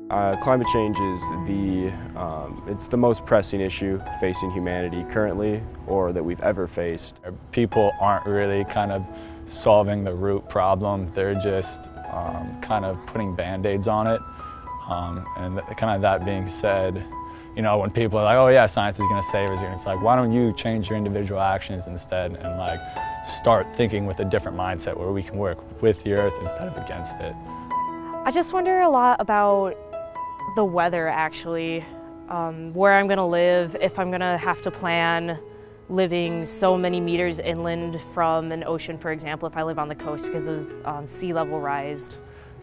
Climate change is it's the most pressing issue facing humanity currently, or that we've ever faced. People aren't really kind of solving the root problem. They're just kind of putting Band-Aids on it. And kind of that being said, you know, when people are like, oh yeah, science is going to save us, it's like, why don't you change your individual actions instead and like start thinking with a different mindset where we can work with the earth instead of against it. I just wonder a lot about the weather actually, where I'm going to live, if I'm going to have to plan living so many meters inland from an ocean, for example, if I live on the coast because of sea level rise.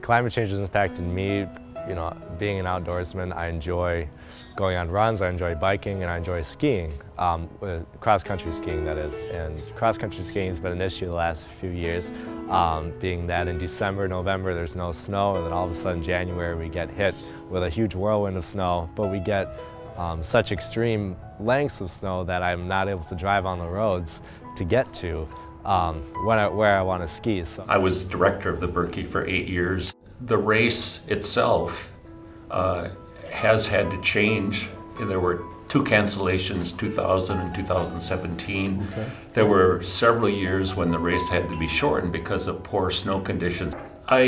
Climate change has impacted me. You know, being an outdoorsman, I enjoy going on runs, I enjoy biking, and I enjoy skiing, cross-country skiing that is. And cross-country skiing has been an issue the last few years, being that in December, November there's no snow, and then all of a sudden January we get hit with a huge whirlwind of snow, but we get such extreme lengths of snow that I'm not able to drive on the roads to get to where I want to ski. So I was director of the Berkey for 8 years. The race itself has had to change. There were 2 cancellations, 2000 and 2017. Okay. There were several years when the race had to be shortened because of poor snow conditions. I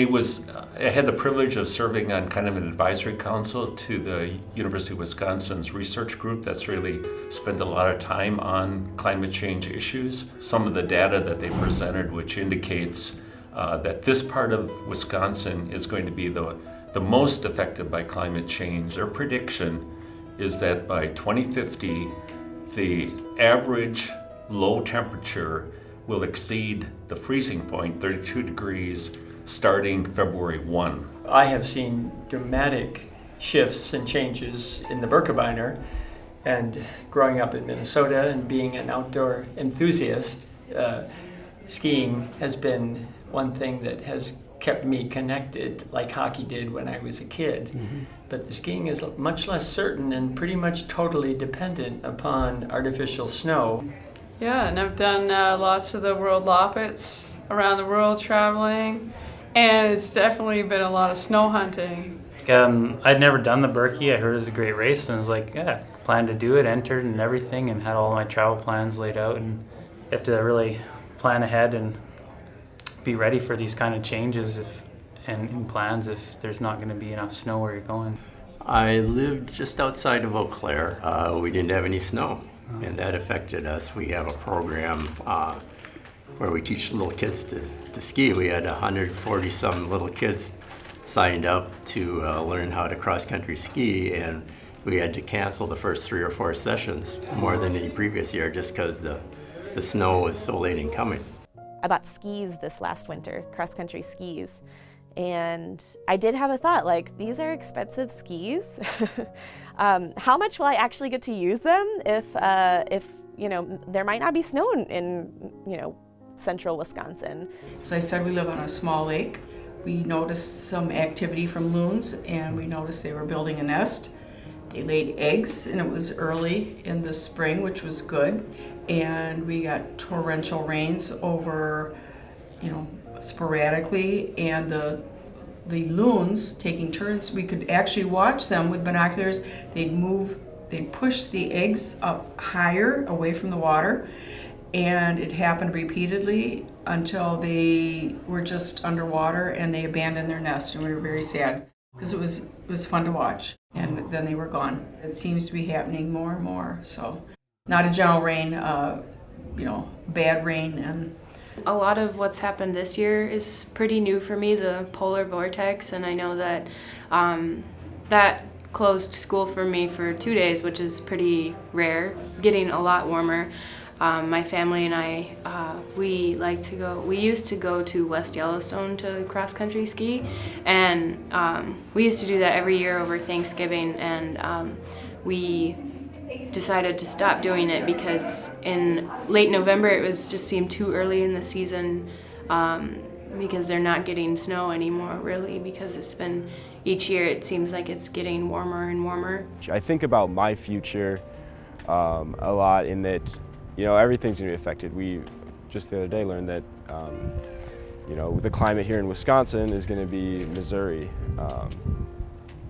had the privilege of serving on kind of an advisory council to the University of Wisconsin's research group that's really spent a lot of time on climate change issues. Some of the data that they presented, which indicates that this part of Wisconsin is going to be the most affected by climate change. Their prediction is that by 2050, the average low temperature will exceed the freezing point, 32 degrees, starting February 1. I have seen dramatic shifts and changes in the Birkebeiner, and growing up in Minnesota and being an outdoor enthusiast, skiing has been one thing that has kept me connected like hockey did when I was a kid. Mm-hmm. But the skiing is much less certain and pretty much totally dependent upon artificial snow. Yeah, and I've done lots of the World Loppets around the world traveling, and it's definitely been a lot of snow hunting. I'd never done the Berkey. I heard it was a great race, and I was like, yeah, planned to do it, entered and everything, and had all my travel plans laid out. And you have to really plan ahead and be ready for these kind of changes and plans if there's not going to be enough snow where you're going. I lived just outside of Eau Claire. We didn't have any snow, and that affected us. We have a program where we teach little kids to ski. We had 140-some little kids signed up to learn how to cross-country ski, and we had to cancel the first 3 or 4 sessions more than any previous year just because the snow was so late in coming. I bought skis this last winter, cross-country skis, and I did have a thought, like, these are expensive skis. How much will I actually get to use them if you know, there might not be snow in you know, central Wisconsin? As I said, we live on a small lake. We noticed some activity from loons, and we noticed they were building a nest. They laid eggs, and it was early in the spring, which was good. And we got torrential rains over, you know, sporadically, and the loons taking turns. We could actually watch them with binoculars. They'd push the eggs up higher away from the water, and it happened repeatedly until they were just underwater and they abandoned their nest, and we were very sad because it was fun to watch, and then they were gone. It seems to be happening more and more, so. Not a gentle rain, you know, bad rain. And a lot of what's happened this year is pretty new for me, the polar vortex, and I know that that closed school for me for 2 days, which is pretty rare, getting a lot warmer. My family and I, we used to go to West Yellowstone to cross-country ski, and we used to do that every year over Thanksgiving, and we decided to stop doing it because in late November it just seemed too early in the season, because they're not getting snow anymore, really, because it's been, each year it seems like it's getting warmer and warmer. I think about my future a lot in that, you know, everything's going to be affected. We just the other day learned that, you know, the climate here in Wisconsin is going to be Missouri.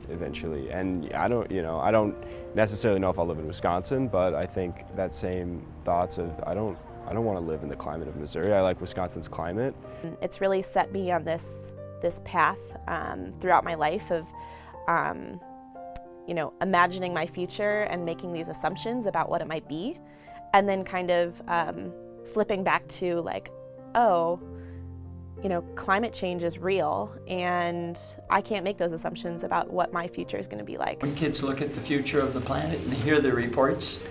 eventually. And I don't necessarily know if I'll live in Wisconsin, but I think that same thoughts of I don't want to live in the climate of Missouri. I like Wisconsin's climate. It's really set me on this path throughout my life of imagining my future and making these assumptions about what it might be, and then kind of flipping back to like, oh, climate change is real, and I can't make those assumptions about what my future is going to be like. When kids look at the future of the planet and hear the reports,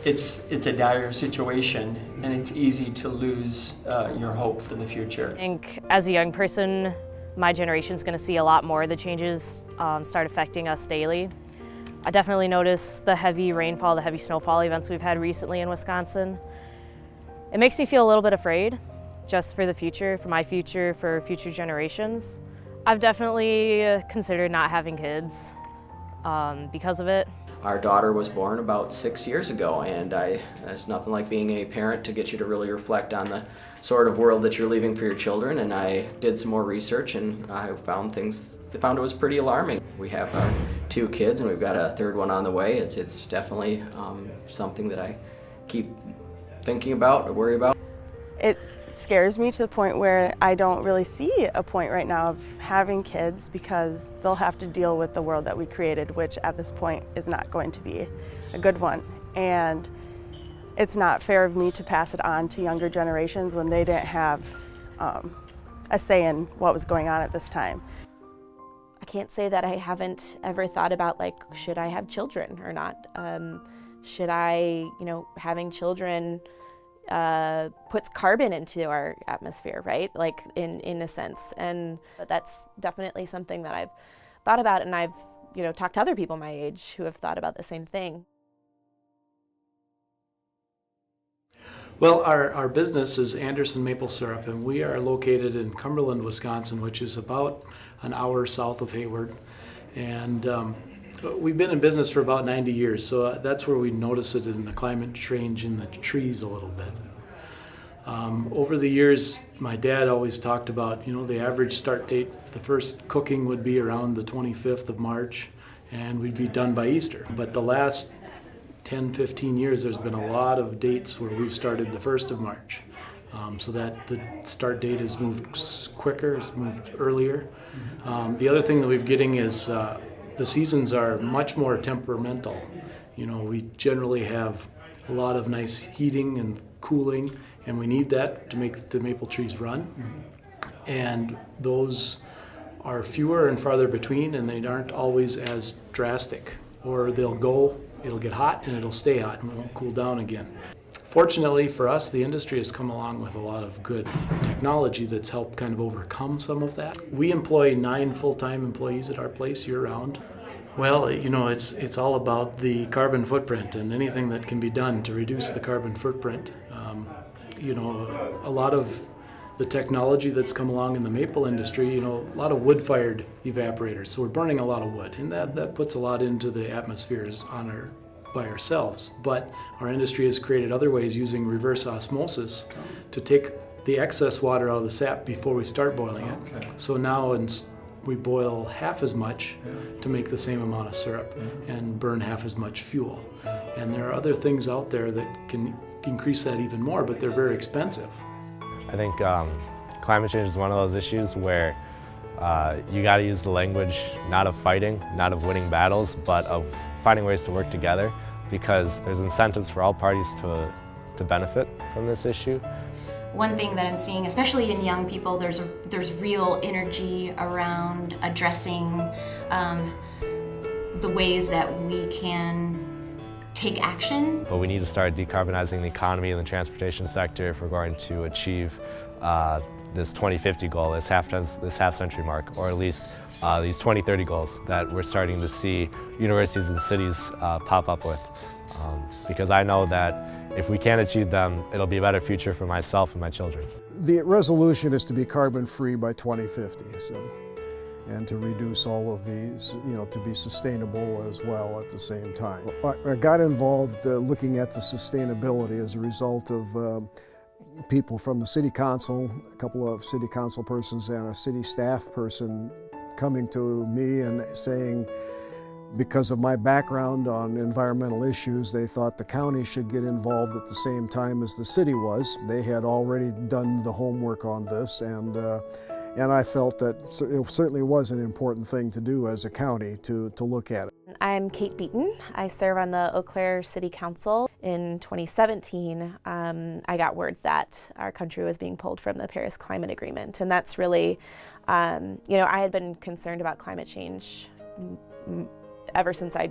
it's a dire situation, and it's easy to lose your hope for the future. I think as a young person, my generation's going to see a lot more of the changes start affecting us daily. I definitely notice the heavy rainfall, the heavy snowfall events we've had recently in Wisconsin. It makes me feel a little bit afraid, just for the future, for my future, for future generations. I've definitely considered not having kids because of it. Our daughter was born about 6 years ago, and there's nothing like being a parent to get you to really reflect on the sort of world that you're leaving for your children. And I did some more research, and I found it was pretty alarming. We have 2 kids, and we've got a 3rd one on the way. It's definitely something that I keep thinking about or worry about. It scares me to the point where I don't really see a point right now of having kids, because they'll have to deal with the world that we created, which at this point is not going to be a good one. And it's not fair of me to pass it on to younger generations when they didn't have a say in what was going on at this time. I can't say that I haven't ever thought about, like, should I have children or not? Should I, having children puts carbon into our atmosphere, right? Like in a sense. But that's definitely something that I've thought about, and I've, talked to other people my age who have thought about the same thing. Well, our business is Anderson Maple Syrup, and we are located in Cumberland, Wisconsin, which is about an hour south of Hayward. And we've been in business for about 90 years, so that's where we notice it in the climate change in the trees a little bit. Over the years, my dad always talked about, the average start date, the first cooking would be around the 25th of March, and we'd be done by Easter. But the last 10, 15 years, there's been a lot of dates where we've started the 1st of March. So that the start date has moved quicker, has moved earlier. The other thing that we're getting is the seasons are much more temperamental. We generally have a lot of nice heating and cooling, and we need that to make the maple trees run. And those are fewer and farther between, and they aren't always as drastic. Or it'll get hot and it'll stay hot and won't cool down again. Fortunately for us, the industry has come along with a lot of good technology that's helped kind of overcome some of that. We employ 9 full-time employees at our place year-round. Well, it's all about the carbon footprint and anything that can be done to reduce the carbon footprint. A lot of the technology that's come along in the maple industry, a lot of wood-fired evaporators. So we're burning a lot of wood, and that puts a lot into the atmospheres by ourselves. But our industry has created other ways using reverse osmosis to take the excess water out of the sap before we start boiling it. Okay. So now we boil half as much to make the same amount of syrup and burn half as much fuel. And there are other things out there that can increase that even more, but they're very expensive. I think climate change is one of those issues where you got to use the language not of fighting, not of winning battles, but of finding ways to work together, because there's incentives for all parties to benefit from this issue. One thing that I'm seeing, especially in young people, there's real energy around addressing the ways that we can take action. But we need to start decarbonizing the economy and the transportation sector if we're going to achieve this 2050 goal, this half-century mark, or at least these 2030 goals that we're starting to see universities and cities pop up with. Because I know that if we can achieve them, it'll be a better future for myself and my children. The resolution is to be carbon-free by 2050, and to reduce all of these, to be sustainable as well at the same time. I got involved looking at the sustainability as a result of people from the city council, a couple of city council persons and a city staff person coming to me and saying, because of my background on environmental issues, they thought the county should get involved at the same time as the city was. They had already done the homework on this, and I felt that it certainly was an important thing to do as a county to look at it. I'm Kate Beaton. I serve on the Eau Claire City Council. In 2017, I got word that our country was being pulled from the Paris Climate Agreement, and that's really, you know, I had been concerned about climate change ever since I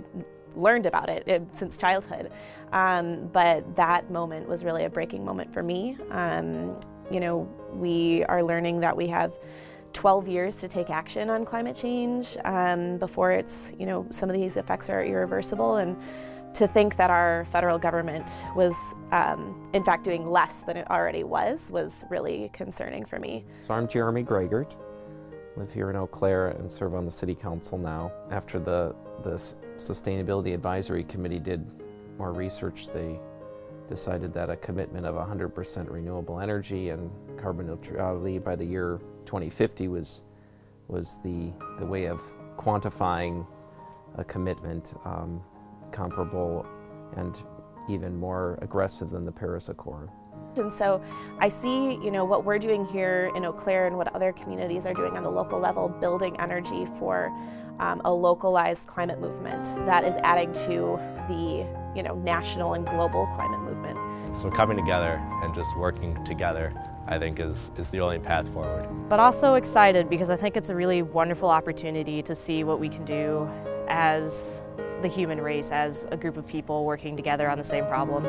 learned about it, since childhood. But that moment was really a breaking moment for me. You know, we are learning that we have 12 years to take action on climate change before it's, you know, some of these effects are irreversible. And to think that our federal government was, in fact, doing less than it already was really concerning for me. So I'm Jeremy Greigert. Live here in Eau Claire and serve on the City Council now. After the Sustainability Advisory Committee did more research, they decided that a commitment of 100% renewable energy and carbon neutrality by the year 2050 was the way of quantifying a commitment comparable and even more aggressive than the Paris Accord. And so I see, you know, what we're doing here in Eau Claire and what other communities are doing on the local level, building energy for a localized climate movement that is adding to the, you know, national and global climate movement. So coming together and just working together, I think is the only path forward. But also excited because I think it's a really wonderful opportunity to see what we can do as the human race, as a group of people working together on the same problem.